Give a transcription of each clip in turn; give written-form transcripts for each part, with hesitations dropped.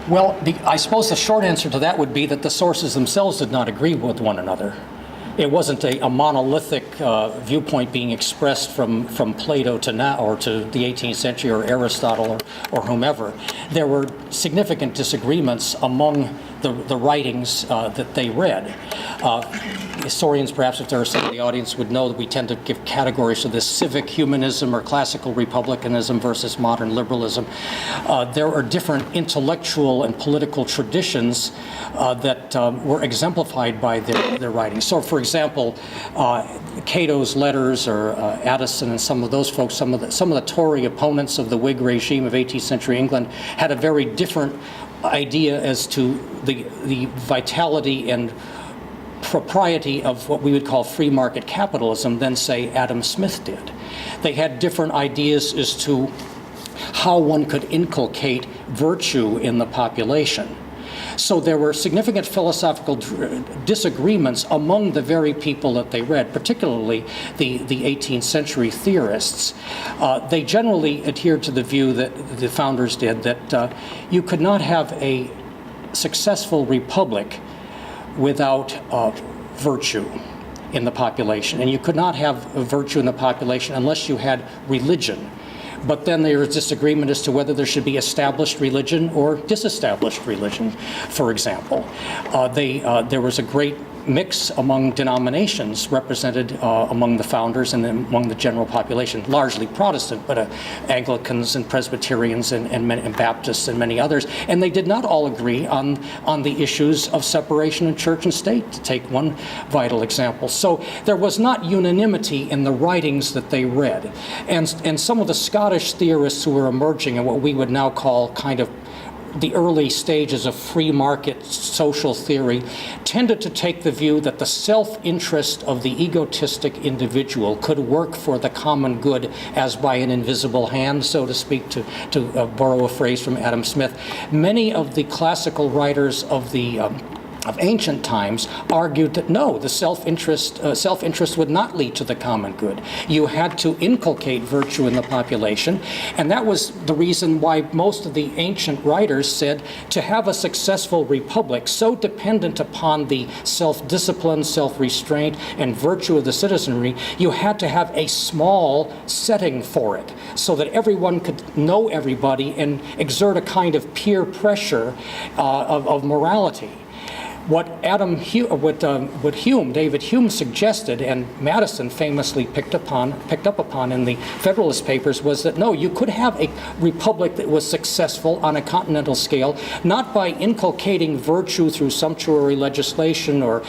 Well, I suppose the short answer to that would be that the sources themselves did not agree with one another. It wasn't a monolithic viewpoint being expressed from Plato to now, or to the 18th century, or Aristotle, or whomever. There were significant disagreements among the writings that they read. Historians, perhaps, if there are some in the audience, would know that we tend to give categories to this: civic humanism or classical republicanism versus modern liberalism. There are different intellectual and political traditions that were exemplified by their writings. So, for example, Cato's letters, or Addison and some of those folks, some of the Tory opponents of the Whig regime of 18th century England, had a very different idea as to the vitality and propriety of what we would call free market capitalism than, say, Adam Smith did. They had different ideas as to how one could inculcate virtue in the population. So there were significant philosophical disagreements among the very people that they read, particularly the 18th century theorists. They generally adhered to the view that the founders did, that you could not have a successful republic without virtue in the population. And you could not have virtue in the population unless you had religion. But then there was disagreement as to whether there should be established religion or disestablished religion, for example. There was a great mix among denominations represented among the founders and among the general population, largely Protestant, but Anglicans and Presbyterians and Baptists and many others. And they did not all agree on the issues of separation of church and state, to take one vital example. So there was not unanimity in the writings that they read. And some of the Scottish theorists who were emerging in what we would now call kind of the early stages of free market social theory tended to take the view that the self-interest of the egotistic individual could work for the common good as by an invisible hand, so to speak, to borrow a phrase from Adam Smith. Many of the classical writers of ancient times argued that no, the self-interest would not lead to the common good. You had to inculcate virtue in the population, and that was the reason why most of the ancient writers said to have a successful republic so dependent upon the self-discipline, self-restraint, and virtue of the citizenry, you had to have a small setting for it so that everyone could know everybody and exert a kind of peer pressure of morality. What David Hume suggested, and Madison famously picked up upon in the Federalist Papers, was that no, you could have a republic that was successful on a continental scale, not by inculcating virtue through sumptuary legislation or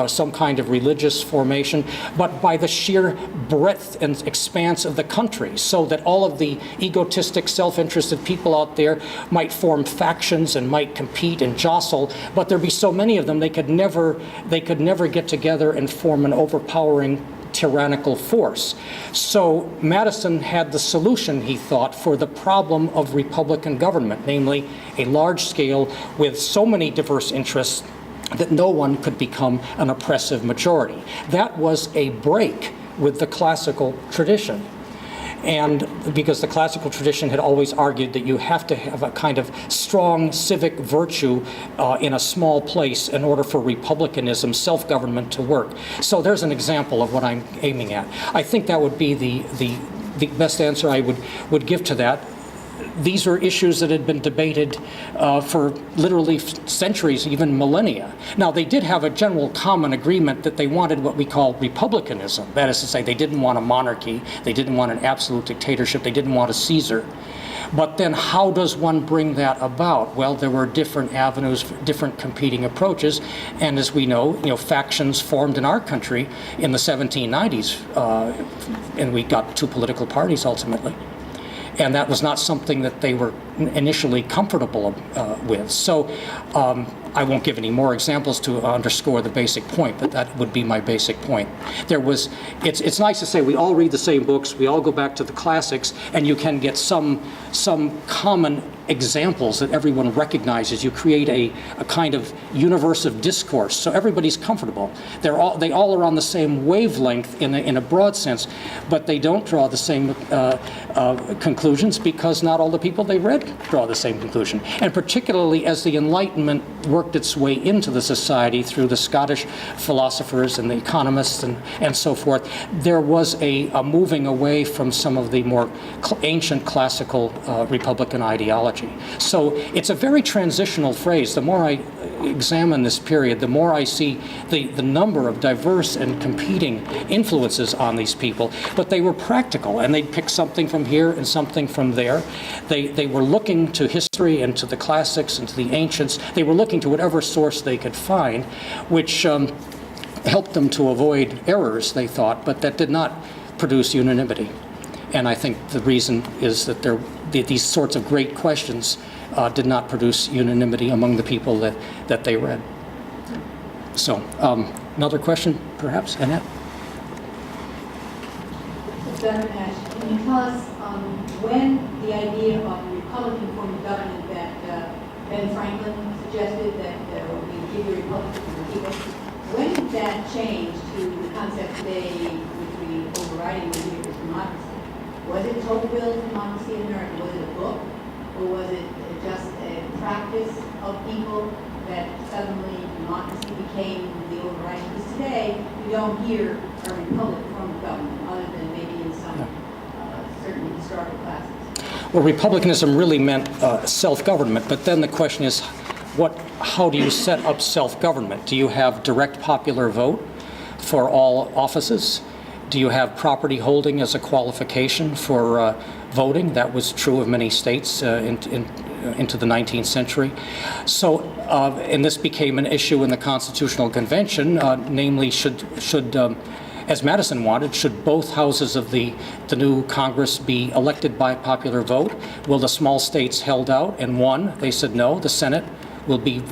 some kind of religious formation, but by the sheer breadth and expanse of the country, so that all of the egotistic, self-interested people out there might form factions and might compete and jostle, but there'd be so many of them they could never get together and form an overpowering tyrannical force. So Madison had the solution, he thought, for the problem of republican government, namely a large scale with so many diverse interests that no one could become an oppressive majority. That was a break with the classical tradition. And because the classical tradition had always argued that you have to have a kind of strong civic virtue in a small place in order for republicanism, self-government, to work. So there's an example of what I'm aiming at. I think that would be the best answer I would give to that. These are issues that had been debated for literally centuries, even millennia. Now, they did have a general common agreement that they wanted what we call republicanism. That is to say, they didn't want a monarchy, they didn't want an absolute dictatorship, they didn't want a Caesar. But then how does one bring that about? Well, there were different avenues, different competing approaches, and as we know, factions formed in our country in the 1790s, and we got two political parties ultimately. And that was not something that they were initially comfortable with. So I won't give any more examples to underscore the basic point, but that would be my basic point. It's nice to say we all read the same books, we all go back to the classics, and you can get some common examples that everyone recognizes. You create a kind of universe of discourse, so everybody's comfortable. They all are on the same wavelength in a broad sense, but they don't draw the same conclusions because not all the people they read draw the same conclusion. And particularly particularly as the Enlightenment worked its way into the society through the Scottish philosophers and the economists and so forth, there was a moving away from some of the more ancient classical Republican ideology. So it's a very transitional phrase. The more I examine this period, the more I see the number of diverse and competing influences on these people, but they were practical, and they'd pick something from here and something from there. They were looking to history and to the classics and to the ancients. They were looking to whatever source they could find, which helped them to avoid errors, they thought, but that did not produce unanimity. And I think the reason is that these sorts of great questions did not produce unanimity among the people that they read. So, another question, perhaps, Annette? Dr. Nash, can you tell us when the idea of a Republican form of government that Ben Franklin suggested that we give a republic to the people, when did that change to the concept today, which we overriding with here is democracy? Was it Tocqueville's Democracy in America? Was it a book? Or was it just a practice of people that suddenly democracy became the overriding? Because today, we don't hear a republic form of government, other than maybe in some certain historical classes. Well, republicanism really meant self-government, but then the question is, how do you set up self-government? Do you have direct popular vote for all offices? Do you have property holding as a qualification for voting? That was true of many states into the 19th century. So, and this became an issue in the Constitutional Convention, namely as Madison wanted, should both houses of the new Congress be elected by popular vote? Will the small states held out and won? They said no. The Senate will be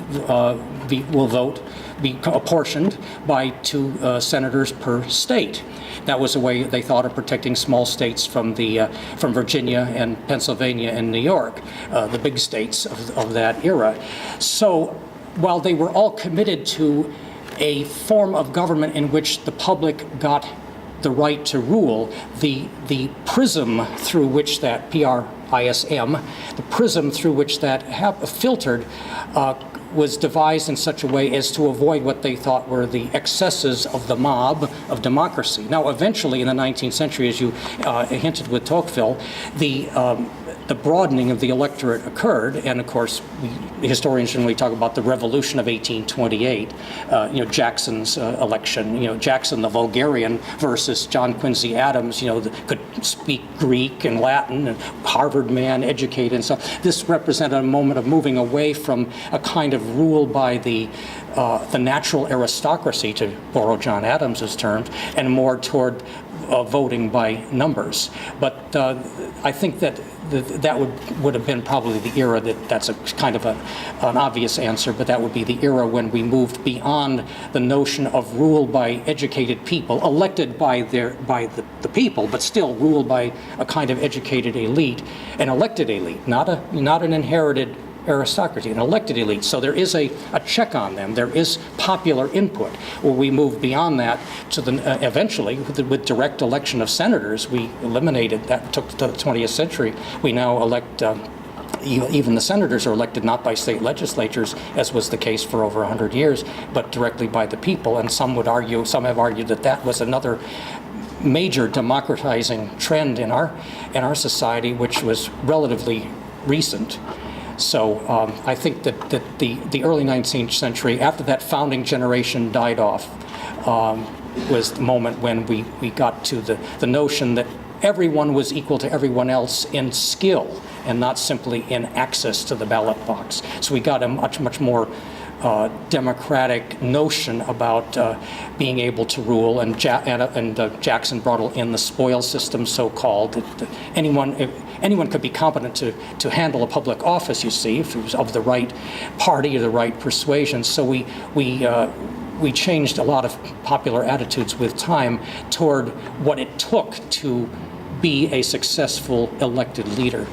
apportioned by 2 senators per state. That was a way they thought of protecting small states from Virginia and Pennsylvania and New York, the big states of that era. So while they were all committed to a form of government in which the public got the right to rule, the prism through which that, PRISM, the prism through which that filtered was devised in such a way as to avoid what they thought were the excesses of the mob of democracy. Now, eventually in the 19th century, as you hinted with Tocqueville, the broadening of the electorate occurred, and of course, historians generally talk about the Revolution of 1828, Jackson's election, Jackson the vulgarian versus John Quincy Adams, could speak Greek and Latin, and Harvard man, educated and so on. This represented a moment of moving away from a kind of rule by the natural aristocracy, to borrow John Adams's terms, and more toward voting by numbers. But I think that would have been probably the era that's a kind of an obvious answer, but that would be the era when we moved beyond the notion of rule by educated people, elected by the people, but still ruled by a kind of educated elite, an elected elite, not an inherited aristocracy, an elected elite. So there is a check on them. There is popular input. Where we moved beyond that to eventually, with direct election of senators, we eliminated that. Took to the 20th century. We now elect. Even the senators are elected not by state legislatures, as was the case for over 100 years, but directly by the people. And some have argued that was another major democratizing trend in our society, which was relatively recent. So I think that the early 19th century, after that founding generation died off, was the moment when we got to the notion that everyone was equal to everyone else in skill and not simply in access to the ballot box. So we got a much more democratic notion about being able to rule, and Jackson brought in the spoil system, so-called. Anyone could be competent to handle a public office, you see, if it was of the right party or the right persuasion. So we changed a lot of popular attitudes with time toward what it took to be a successful elected leader.